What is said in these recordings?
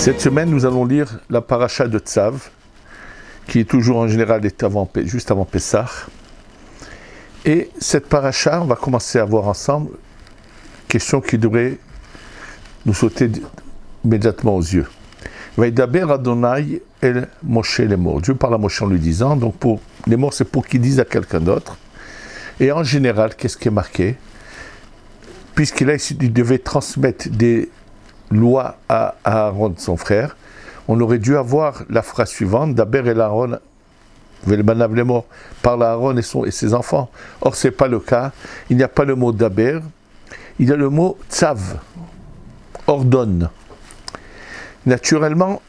Cette semaine, nous allons lire la paracha de Tzav, qui est toujours en général juste avant Pessah. Et cette paracha, on va commencer à voir ensemble, question qui devrait nous sauter immédiatement aux yeux. Vaidaber Adonai el Moshe les morts. Dieu parle à Moshe en lui disant, donc pour les morts, c'est pour qu'il dise à quelqu'un d'autre. Et en général, qu'est-ce qui est marqué? Il devait transmettre des lois à Aaron, son frère, on aurait dû avoir la phrase suivante, Daber el Aaron, Velbanav les morts, parle à Aaron et ses enfants. Or, ce n'est pas le cas. Il n'y a pas le mot Daber, il y a le mot Tzav, ordonne. Naturellement,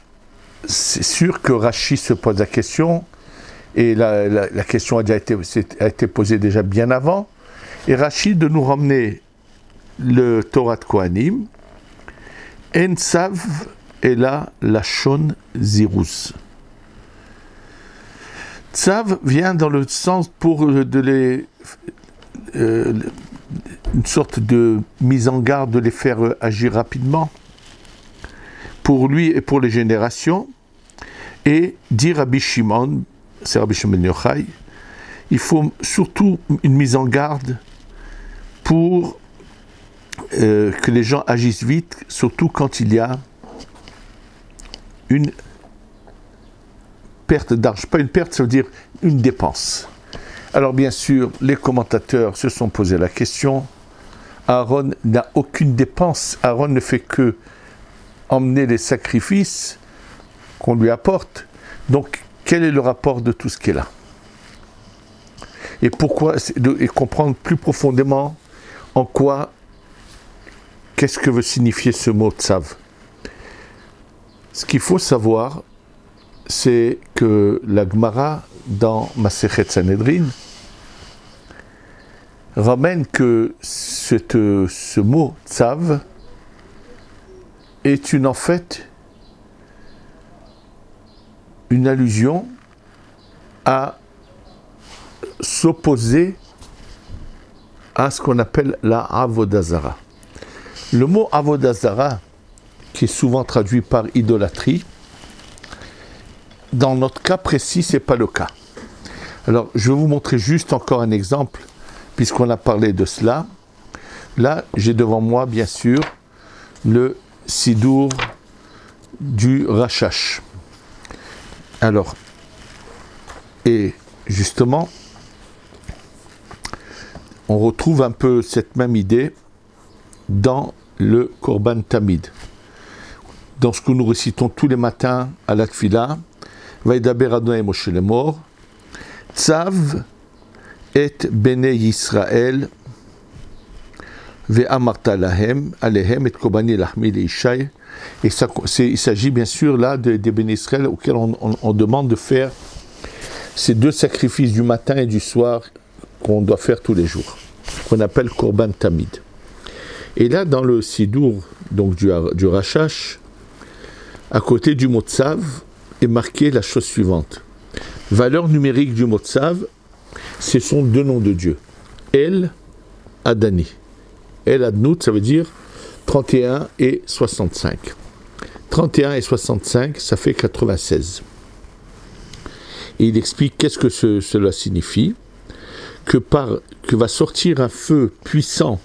c'est sûr que Rashi se pose la question, et la question a été posée déjà bien avant, et Rashi de nous ramener le Torah de Kohanim, En Tzav et là Lashon Zirus. Tzav vient dans le sens pour une sorte de mise en garde, de les faire agir rapidement, pour lui et pour les générations, et dit Rabbi Shimon, c'est Rabbi Shimon ben Yochai, il faut surtout une mise en garde pour que les gens agissent vite, surtout quand il y a une perte d'argent. Pas une perte, ça veut dire une dépense. Alors bien sûr, les commentateurs se sont posé la question. Aaron n'a aucune dépense. Aaron ne fait que emmener les sacrifices qu'on lui apporte. Donc, quel est le rapport de tout ce qui est là? Et pourquoi, et comprendre plus profondément en quoi, qu'est-ce que veut signifier ce mot Tzav? Ce qu'il faut savoir, c'est que la Gemara, dans Masechet Sanhedrin, ramène que ce mot Tzav est en fait une allusion à s'opposer à ce qu'on appelle la Avodah Zara. Le mot Avodah Zara, qui est souvent traduit par idolâtrie, dans notre cas précis, ce n'est pas le cas. Alors, je vais vous montrer juste encore un exemple, puisqu'on a parlé de cela. Là, j'ai devant moi, bien sûr, le Sidour du Rashash. Alors, et justement, on retrouve un peu cette même idée dans le Korban Tamid. Dans ce que nous récitons tous les matins à la Tfila, Vaidaber Adonai Moshe les morts, Tzav et Bene Yisrael, Ve'amarta lahem, alehem et kobani lahmi leishai. Et il s'agit bien sûr là des Bene Israël auxquels on demande de faire ces deux sacrifices du matin et du soir qu'on doit faire tous les jours, qu'on appelle Korban Tamid. Et là, dans le Sidour donc du Rashash, à côté du mot Tzav, est marqué la chose suivante. Valeur numérique du mot Tzav, ce sont deux noms de Dieu. El Adani. El Adnout, ça veut dire 31 et 65. 31 et 65, ça fait 96. Et il explique qu'est-ce que cela signifie. Que va sortir un feu puissant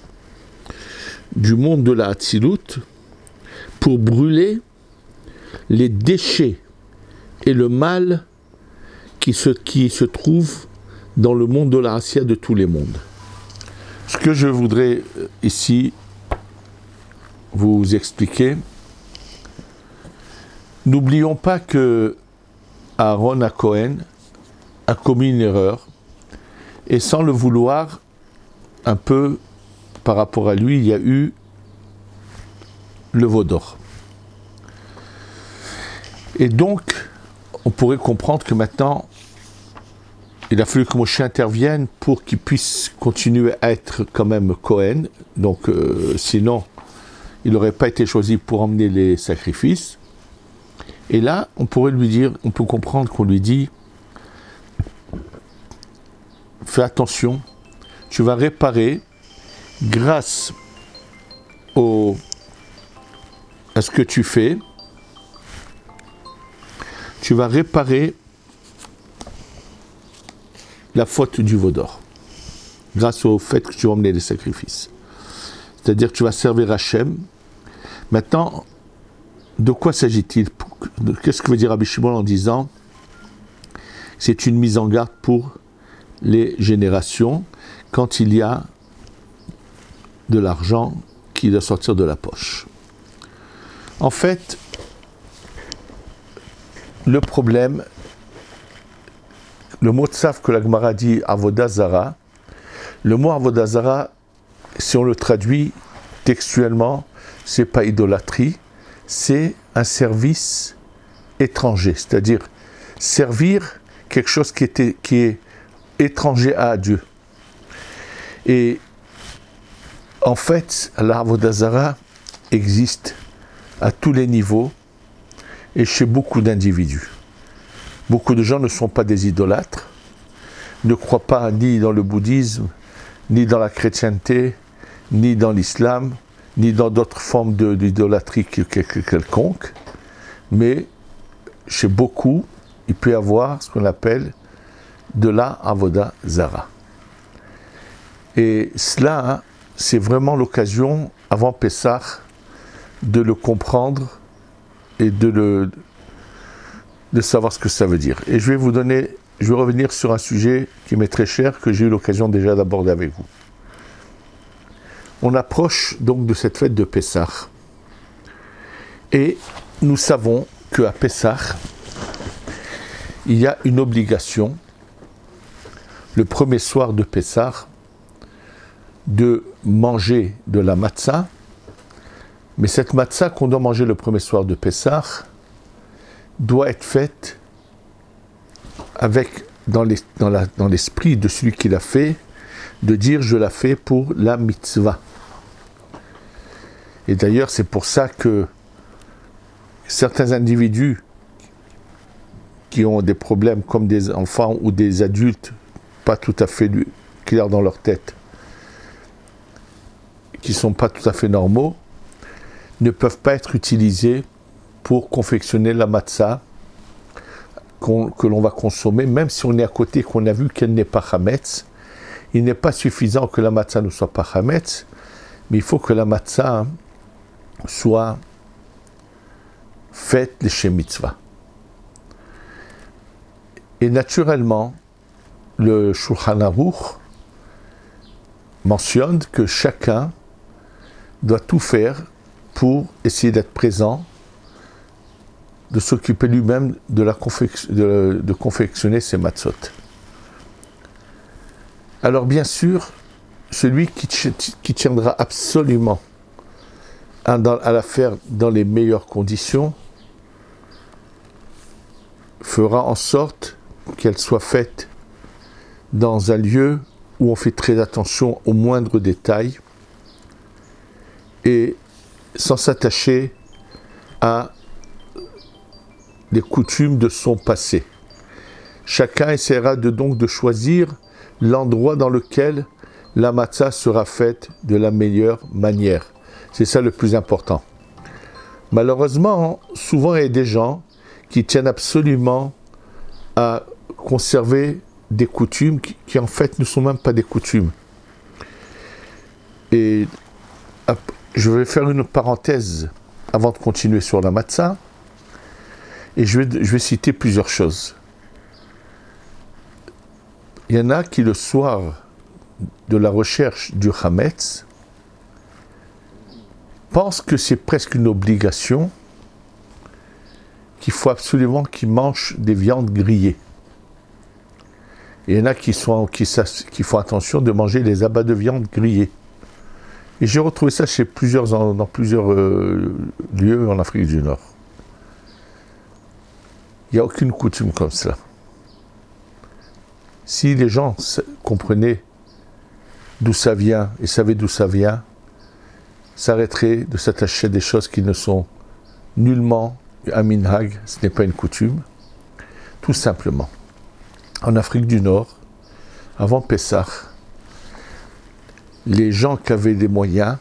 du monde de la Hatzilut pour brûler les déchets et le mal qui se trouve dans le monde de la Assia de tous les mondes. Ce que je voudrais ici vous expliquer, n'oublions pas que Aaron à Cohen a commis une erreur, et sans le vouloir, un peu par rapport à lui, il y a eu le veau d'or. Et donc, on pourrait comprendre que maintenant, il a fallu que Moshe intervienne pour qu'il puisse continuer à être quand même Cohen. Donc, sinon, il n'aurait pas été choisi pour emmener les sacrifices. Et là, on pourrait lui dire, on peut comprendre qu'on lui dit, fais attention, tu vas réparer grâce à ce que tu fais, tu vas réparer la faute du veau d'or, grâce au fait que tu vas emmener les sacrifices. C'est-à-dire que tu vas servir Hachem. Maintenant, de quoi s'agit-il? Qu'est-ce que veut dire Rabbi Shimon en disant c'est une mise en garde pour les générations quand il y a de l'argent qui doit sortir de la poche. En fait, le problème, le mot tsaf que la Gemara dit Avodah Zara, le mot Avodah Zara, si on le traduit textuellement, c'est pas idolâtrie, c'est un service étranger, c'est-à-dire servir quelque chose qui est étranger à Dieu. Et en fait, l'Avodah Zara existe à tous les niveaux et chez beaucoup d'individus. Beaucoup de gens ne sont pas des idolâtres, ne croient pas ni dans le bouddhisme, ni dans la chrétienté, ni dans l'islam, ni dans d'autres formes d'idolâtrie quelconque, mais chez beaucoup, il peut y avoir ce qu'on appelle de la Avodah Zara. Et cela, c'est vraiment l'occasion, avant Pessah, de le comprendre et de savoir ce que ça veut dire. Et je vais revenir sur un sujet qui m'est très cher, que j'ai eu l'occasion déjà d'aborder avec vous. On approche donc de cette fête de Pessah. Et nous savons qu'à Pessah, il y a une obligation, le premier soir de Pessah, de manger de la matzah. Mais cette matzah qu'on doit manger le premier soir de Pessah doit être faite avec, dans l'esprit de celui qui l'a fait, de dire je la fais pour la mitzvah. Et d'ailleurs, c'est pour ça que certains individus qui ont des problèmes comme des enfants ou des adultes pas tout à fait clairs dans leur tête, qui ne sont pas tout à fait normaux, ne peuvent pas être utilisés pour confectionner la matzah que l'on va consommer, même si on est à côté, qu'on a vu qu'elle n'est pas chametz. Il n'est pas suffisant que la matzah ne soit pas chametz, mais il faut que la matzah soit faite chez mitzvah. Et naturellement, le Shulchan Aruch mentionne que chacun doit tout faire pour essayer d'être présent, de s'occuper lui-même de confectionner ses matzot. Alors bien sûr, celui qui tiendra absolument à la faire dans les meilleures conditions fera en sorte qu'elle soit faite dans un lieu où on fait très attention aux moindres détails et sans s'attacher à les coutumes de son passé. Chacun essaiera donc de choisir l'endroit dans lequel la matzah sera faite de la meilleure manière. C'est ça le plus important. Malheureusement, souvent il y a des gens qui tiennent absolument à conserver des coutumes qui en fait ne sont même pas des coutumes. Et je vais faire une parenthèse avant de continuer sur la matzah. Et je vais citer plusieurs choses. Il y en a qui, le soir de la recherche du Hametz, pensent que c'est presque une obligation, qu'il faut absolument qu'ils mangent des viandes grillées. Et il y en a qui font attention de manger les abats de viande grillés. Et j'ai retrouvé ça dans plusieurs lieux en Afrique du Nord. Il n'y a aucune coutume comme cela. Si les gens comprenaient d'où ça vient et savaient d'où ça vient, s'arrêteraient de s'attacher à des choses qui ne sont nullement un minhag, ce n'est pas une coutume. Tout simplement. En Afrique du Nord, avant Pessah, les gens qui avaient des moyens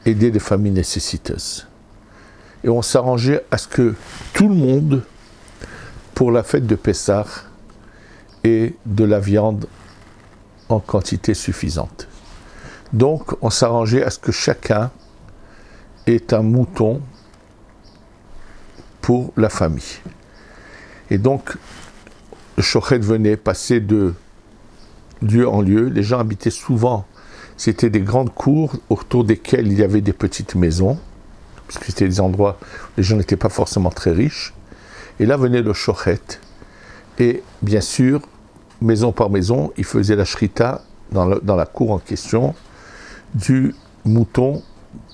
aidaient des familles nécessiteuses. Et on s'arrangeait à ce que tout le monde pour la fête de Pessah et de la viande en quantité suffisante. Donc, on s'arrangeait à ce que chacun ait un mouton pour la famille. Et donc, le shochet venait passer de lieu en lieu. Les gens habitaient souvent, c'était des grandes cours autour desquelles il y avait des petites maisons, parce que c'était des endroits où les gens n'étaient pas forcément très riches. Et là venait le shochet. Et bien sûr, maison par maison, il faisait la shrita dans la cour en question du mouton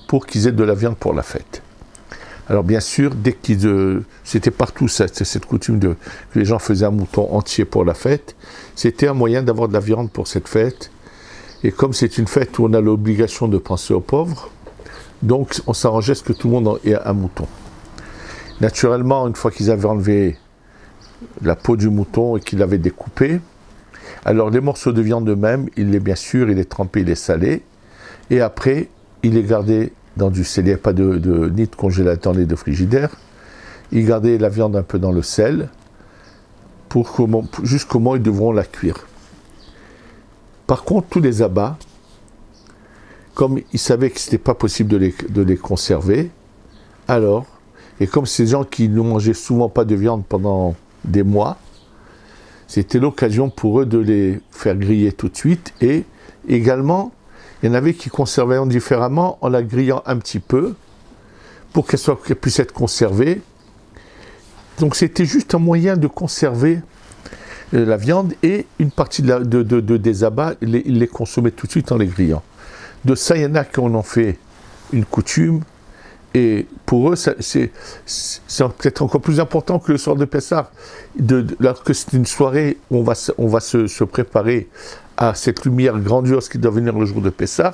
pour qu'ils aient de la viande pour la fête. Alors bien sûr, dès qu'ils... c'était partout cette coutume que les gens faisaient un mouton entier pour la fête. C'était un moyen d'avoir de la viande pour cette fête. Et comme c'est une fête où on a l'obligation de penser aux pauvres, donc on s'arrangeait à ce que tout le monde ait un mouton. Naturellement, une fois qu'ils avaient enlevé la peau du mouton et qu'ils l'avaient découpé, alors les morceaux de viande eux-mêmes, il les trempait, il les salait. Et après, il les gardait dans du sel. Il n'y avait pas ni de congélateur ni de frigidaire. Il gardait la viande un peu dans le sel jusqu'au moment où ils devront la cuire. Par contre, tous les abats, comme ils savaient que ce n'était pas possible de les conserver, alors, et comme ces gens qui ne mangeaient souvent pas de viande pendant des mois, c'était l'occasion pour eux de les faire griller tout de suite. Et également, il y en avait qui conservaient différemment en la grillant un petit peu pour qu'elle puisse être conservée. Donc c'était juste un moyen de conserver la viande, et une partie des abats, ils les consommaient tout de suite en les grillant. De ça, il y en a qui en ont fait une coutume, et pour eux, c'est peut-être encore plus important que le soir de Pessah, alors que c'est une soirée où on va se préparer à cette lumière grandiose qui doit venir le jour de Pessah,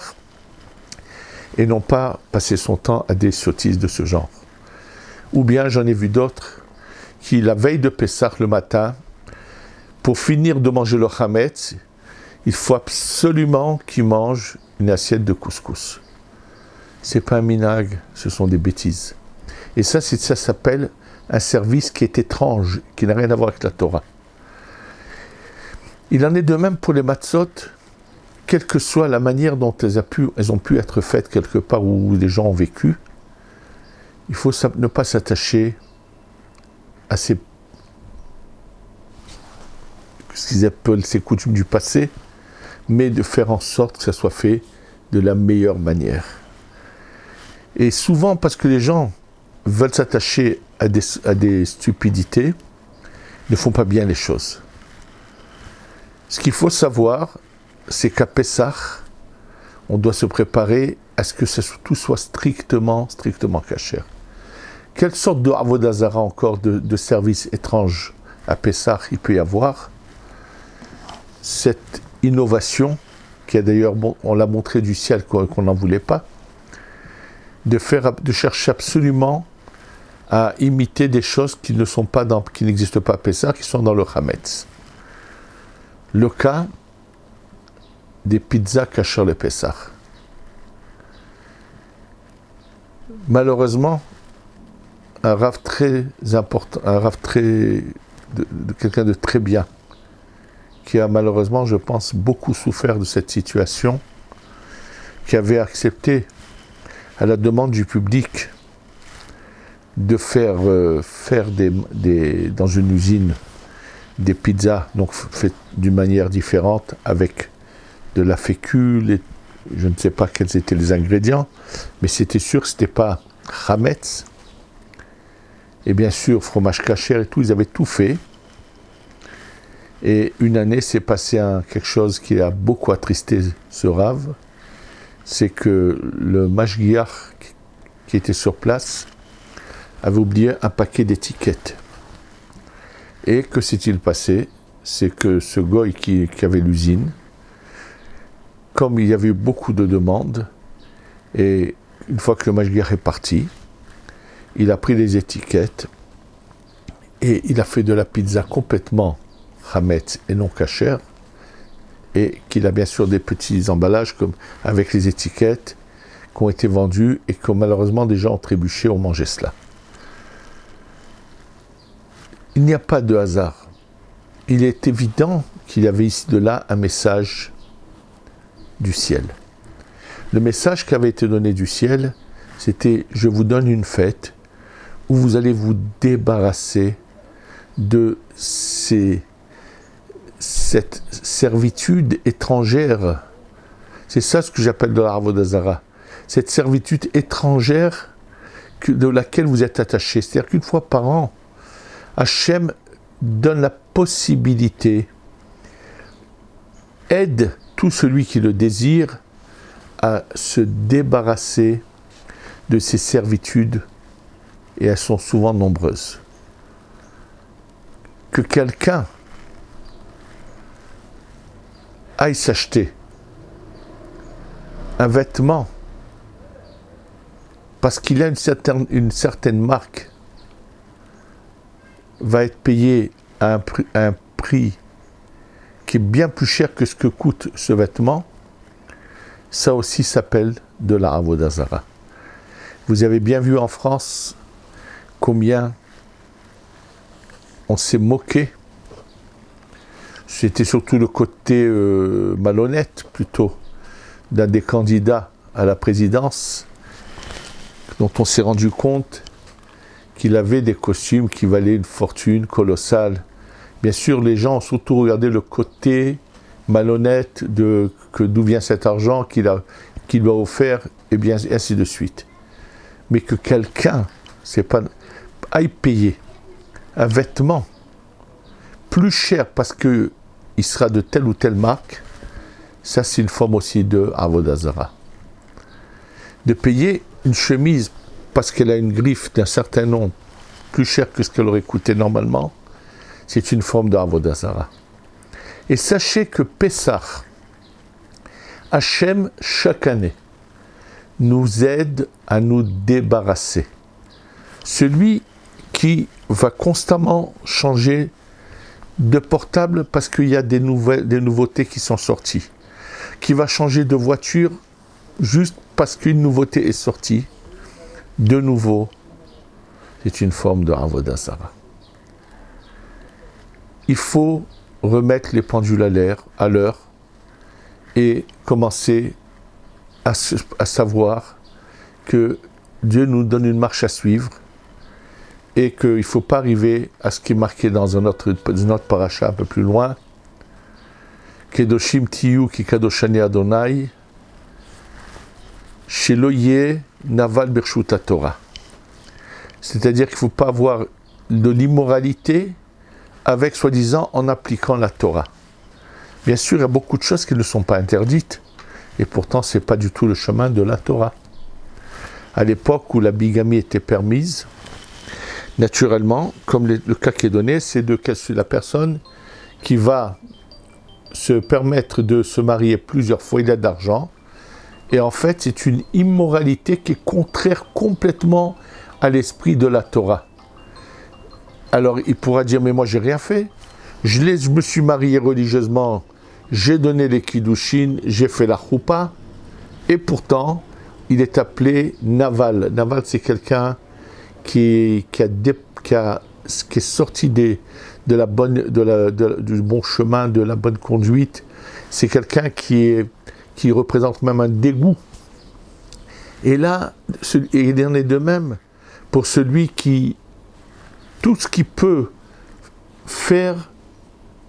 et non pas passer son temps à des sottises de ce genre. Ou bien j'en ai vu d'autres qui, la veille de Pessah le matin, pour finir de manger le chametz, il faut absolument qu'ils mangent une assiette de couscous. C'est pas un minag, ce sont des bêtises. Et ça s'appelle un service qui est étrange, qui n'a rien à voir avec la Torah. Il en est de même pour les matzot, quelle que soit la manière dont elles ont pu être faites quelque part où les gens ont vécu. Il faut ne pas s'attacher à ce qu'ils appellent ces coutumes du passé, mais de faire en sorte que ça soit fait de la meilleure manière. Et souvent, parce que les gens veulent s'attacher à des stupidités, ne font pas bien les choses. Ce qu'il faut savoir, c'est qu'à Pessah, on doit se préparer à ce que tout soit strictement kasher. Quelle sorte de avodah zara encore, de service étrange à Pessah il peut y avoir? Cette innovation, qui a d'ailleurs, on l'a montré du ciel qu'on n'en voulait pas, de chercher absolument à imiter des choses qui n'existent pas à Pessah, qui sont dans le Hametz. Le cas des pizzas kasher le Pessah. Malheureusement, un rav très important, quelqu'un de très bien, qui a malheureusement, je pense, beaucoup souffert de cette situation, qui avait accepté, à la demande du public, de faire dans une usine des pizzas, donc faites d'une manière différente, avec de la fécule, je ne sais pas quels étaient les ingrédients, mais c'était sûr que ce n'était pas chametz, et bien sûr fromage kasher et tout, ils avaient tout fait. Et une année s'est passé quelque chose qui a beaucoup attristé ce rave, c'est que le mashgiach qui était sur place avait oublié un paquet d'étiquettes. Et que s'est-il passé? C'est que ce goy qui avait l'usine, comme il y avait eu beaucoup de demandes, et une fois que le mashgiach est parti, il a pris les étiquettes et il a fait de la pizza complètement chametz et non kasher, et qu'il a bien sûr des petits emballages avec les étiquettes qui ont été vendus et que malheureusement des gens ont trébuché, ont mangé cela. il n'y a pas de hasard. Il est évident qu'il y avait ici de là un message du ciel. Le message qui avait été donné du ciel, c'était « Je vous donne une fête où vous allez vous débarrasser de cette servitude étrangère. » C'est ça ce que j'appelle de la Avodah Zara. Cette servitude étrangère de laquelle vous êtes attaché. C'est-à-dire qu'une fois par an, Hachem donne la possibilité, aide tout celui qui le désire à se débarrasser de ces servitudes, et elles sont souvent nombreuses. Que quelqu'un aille s'acheter un vêtement parce qu'il a une certaine marque, va être payé à un prix qui est bien plus cher que ce que coûte ce vêtement, ça aussi s'appelle de la Avodah Zara. Vous avez bien vu en France combien on s'est moqué. C'était surtout le côté malhonnête plutôt d'un des candidats à la présidence, dont on s'est rendu compte qu'il avait des costumes qui valaient une fortune colossale. Bien sûr, les gens ont surtout regardé le côté malhonnête d'où vient cet argent qu'il lui a offert, et bien ainsi de suite. Mais que quelqu'un aille payer un vêtement plus cher parce qu'il sera de telle ou telle marque, ça c'est une forme aussi de Avodah Zara. De payer une chemise parce qu'elle a une griffe d'un certain nom plus cher que ce qu'elle aurait coûté normalement, c'est une forme de Avodah Zara. Et sachez que Pessah, Hachem, chaque année, nous aide à nous débarrasser. Celui qui va constamment changer de portable parce qu'il y a des nouveautés qui sont sorties, qui va changer de voiture juste parce qu'une nouveauté est sortie, de nouveau, c'est une forme de Avodah Zara. Il faut remettre les pendules à l'heure et commencer à savoir que Dieu nous donne une marche à suivre et qu'il ne faut pas arriver à ce qui est marqué dans une autre paracha un peu plus loin. Kedoshim tiyu ki kadoshani Adonai, shelo yeh naval birshut Torah. C'est-à-dire qu'il ne faut pas avoir de l'immoralité avec, soi-disant, en appliquant la Torah. Bien sûr, il y a beaucoup de choses qui ne sont pas interdites, et pourtant, ce n'est pas du tout le chemin de la Torah. À l'époque où la bigamie était permise, naturellement, comme le cas qui est donné, c'est de la personne qui va se permettre de se marier plusieurs fois, il a d'argent, et en fait, c'est une immoralité qui est contraire complètement à l'esprit de la Torah. Alors, il pourra dire, mais moi, j'ai rien fait. Je me suis marié religieusement, j'ai donné les kiddushin, j'ai fait la choupa, et pourtant, il est appelé Naval. Naval, c'est quelqu'un qui est sorti du bon chemin, de la bonne conduite. C'est quelqu'un qui représente même un dégoût. Et là, il en est de même pour celui qui, tout ce qui peut faire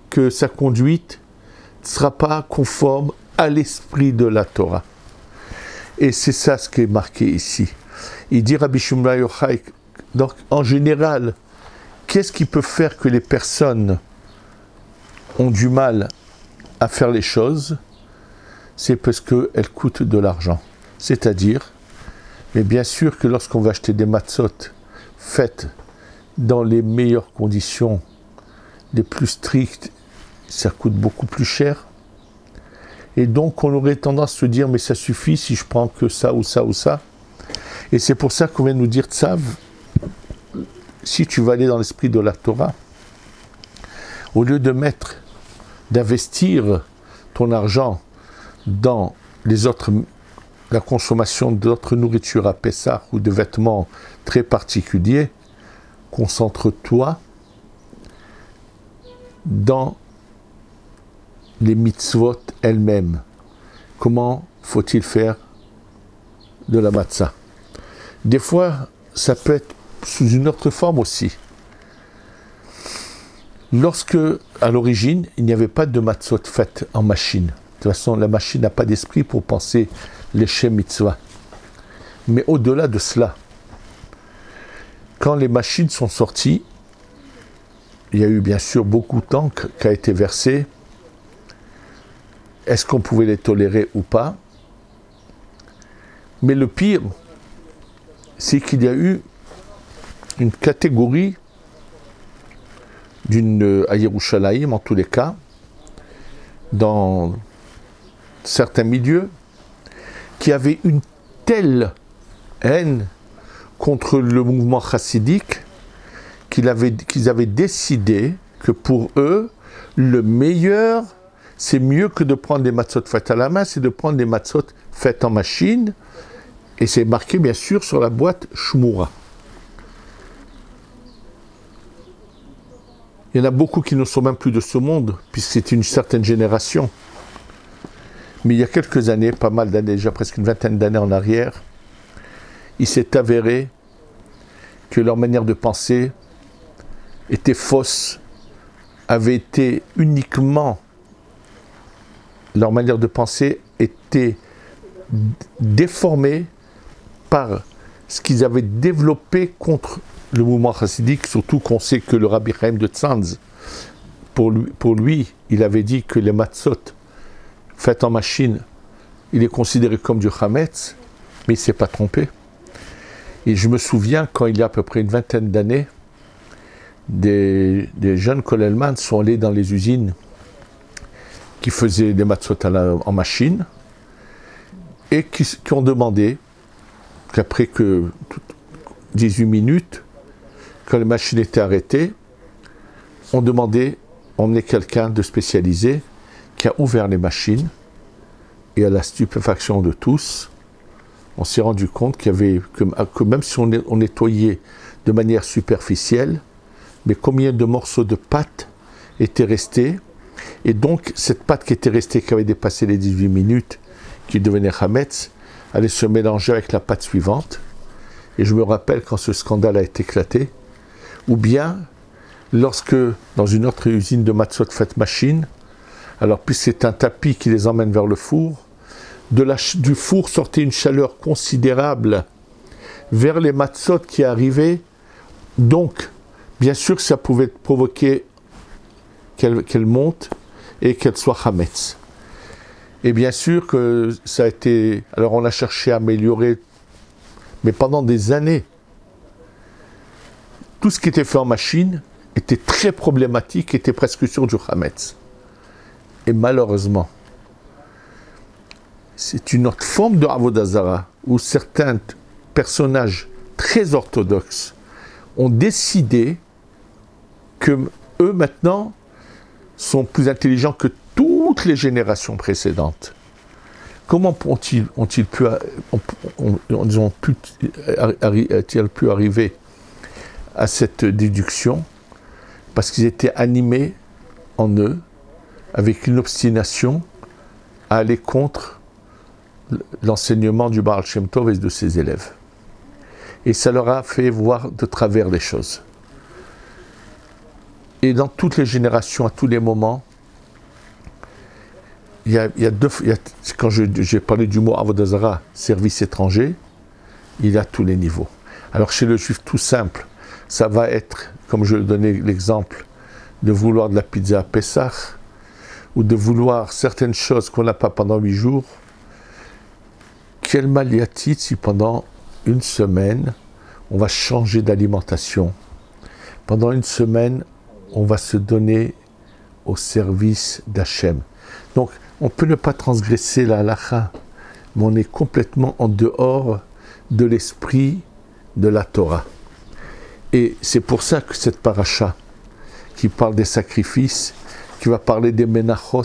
que sa conduite ne sera pas conforme à l'esprit de la Torah. Et c'est ça ce qui est marqué ici. Il dit Rabbi Shmuel Yochai, donc en général, qu'est-ce qui peut faire que les personnes ont du mal à faire les choses? C'est parce qu'elles coûtent de l'argent. C'est-à-dire, mais bien sûr que lorsqu'on va acheter des matzot faites dans les meilleures conditions, les plus strictes, ça coûte beaucoup plus cher. Et donc, on aurait tendance à se dire, mais ça suffit si je prends que ça ou ça ou ça. Et c'est pour ça qu'on vient nous dire, Tzav, si tu vas aller dans l'esprit de la Torah, au lieu d'investir ton argent dans la consommation d'autres nourritures à Pessah ou de vêtements très particuliers, concentre-toi dans les mitzvot elles-mêmes. Comment faut-il faire de la matzah? Des fois, ça peut être sous une autre forme aussi. Lorsque, à l'origine, il n'y avait pas de matzot faites en machine. De toute façon, la machine n'a pas d'esprit pour penser les shem mitzvah. Mais au-delà de cela, quand les machines sont sorties, il y a eu bien sûr beaucoup de temps qui a été versé. Est-ce qu'on pouvait les tolérer ou pas? Mais le pire, c'est qu'il y a eu une catégorie à Yerushalayim, en tous les cas, dans certains milieux, qui avaient une telle haine contre le mouvement chassidique qu'ils avaient décidé que pour eux, le meilleur, c'est mieux que de prendre des matzot faites à la main, c'est de prendre des matzot faites en machine, et c'est marqué bien sûr sur la boîte Shmura. Il y en a beaucoup qui ne sont même plus de ce monde, puisque c'est une certaine génération. Mais il y a quelques années, pas mal d'années, déjà presque une vingtaine d'années en arrière, il s'est avéré que leur manière de penser était fausse, avait été uniquement, leur manière de penser était déformée par ce qu'ils avaient développé contre le mouvement chassidique, surtout qu'on sait que le Rabbi Chaim de Tzanz, pour lui, il avait dit que les matzot faites en machine, il est considéré comme du chametz, mais il ne s'est pas trompé. Et je me souviens, quand il y a à peu près une vingtaine d'années, des jeunes Kollelman sont allés dans les usines qui faisaient des matzot en machine et qui ont demandé qu'après 18 minutes, quand les machines étaient arrêtées, on demandait, on emmenait quelqu'un de spécialisé qui a ouvert les machines, et à la stupéfaction de tous, on s'est rendu compte qu'il y avait, que même si on nettoyait de manière superficielle, mais combien de morceaux de pâte étaient restés, et donc cette pâte qui était restée, qui avait dépassé les 18 minutes, qui devenait chametz, allait se mélanger avec la pâte suivante. Et je me rappelle quand ce scandale a été éclaté, ou bien lorsque, dans une autre usine de matzot faite machine, alors puis c'est un tapis qui les emmène vers le four, du four sortait une chaleur considérable vers les matzot qui arrivaient, donc bien sûr que ça pouvait provoquer qu'elle monte et qu'elle soit chametz. Et bien sûr que ça a été, alors on a cherché à améliorer, mais pendant des années, tout ce qui était fait en machine était très problématique, était presque sur du chametz. Et malheureusement, c'est une autre forme de avodah zara où certains personnages très orthodoxes ont décidé que eux maintenant sont plus intelligents que toutes les générations précédentes. Comment ont-ils pu arriver à cette déduction? Parce qu'ils étaient animés en eux avec une obstination à aller contre l'enseignement du Baal Shem Tov et de ses élèves. Et ça leur a fait voir de travers les choses. Et dans toutes les générations, à tous les moments, quand j'ai parlé du mot avodah zara, service étranger, il y a tous les niveaux. Alors chez le juif tout simple, ça va être, comme je donnais l'exemple, de vouloir de la pizza à Pessah, ou de vouloir certaines choses qu'on n'a pas pendant 8 jours. Quel mal y a-t-il si pendant une semaine, on va changer d'alimentation? Pendant une semaine, on va se donner au service d'Hachem. Donc, on peut ne pas transgresser la halakha, mais on est complètement en dehors de l'esprit de la Torah. Et c'est pour ça que cette paracha, qui parle des sacrifices, qui va parler des menachot,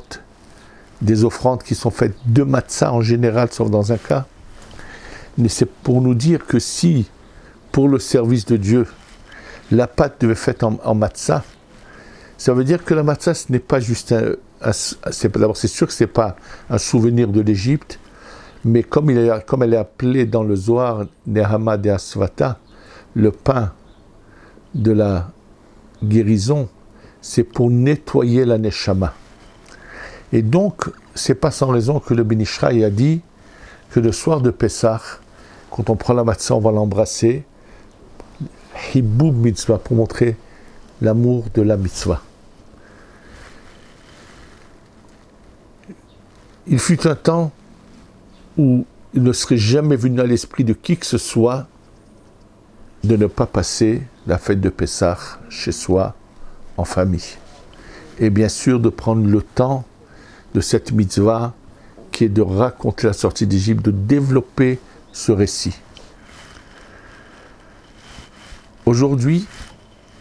des offrandes qui sont faites de matzah en général, sauf dans un cas, mais c'est pour nous dire que si, pour le service de Dieu, la pâte devait être faite en matzah, Ça veut dire que la matzah, ce n'est pas juste d'abord, c'est sûr que ce n'est pas un souvenir de l'Égypte, mais comme elle est appelée dans le Zohar, Nehama de Asvata, le pain de la guérison, c'est pour nettoyer la Neshama. Et donc, c'est pas sans raison que le Ben Ishraï a dit que le soir de Pessah, quand on prend la matzah, on va l'embrasser, Hiboub mitzvah, pour montrer l'amour de la mitzvah. Il fut un temps où il ne serait jamais venu à l'esprit de qui que ce soit de ne pas passer la fête de Pessah chez soi, en famille. Et bien sûr de prendre le temps de cette mitzvah qui est de raconter la sortie d'Égypte, de développer ce récit. Aujourd'hui,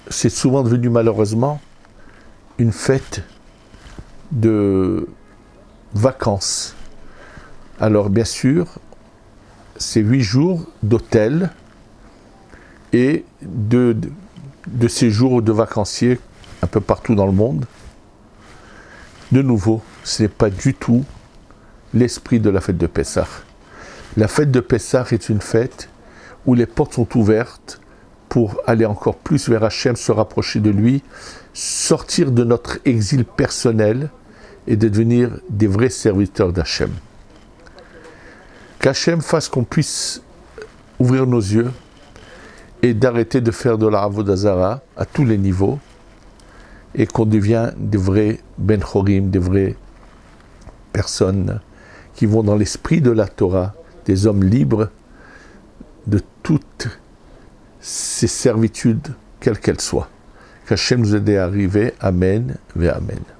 c'est souvent devenu malheureusement une fête de vacances. Alors bien sûr, c'est 8 jours d'hôtel et de séjours de vacanciers un peu partout dans le monde. De nouveau, ce n'est pas du tout l'esprit de la fête de Pessah. La fête de Pessah est une fête où les portes sont ouvertes pour aller encore plus vers Hachem, se rapprocher de lui, sortir de notre exil personnel et de devenir des vrais serviteurs d'Hachem. Qu'Hachem fasse qu'on puisse ouvrir nos yeux et d'arrêter de faire de la Avodah Zara à tous les niveaux et qu'on devienne des vrais Ben Chorim, des vraies personnes qui vont dans l'esprit de la Torah, des hommes libres de toutes ces servitudes, quelles qu'elles soient. Qu'Hachem nous aide à arriver. Amen, ve Amen.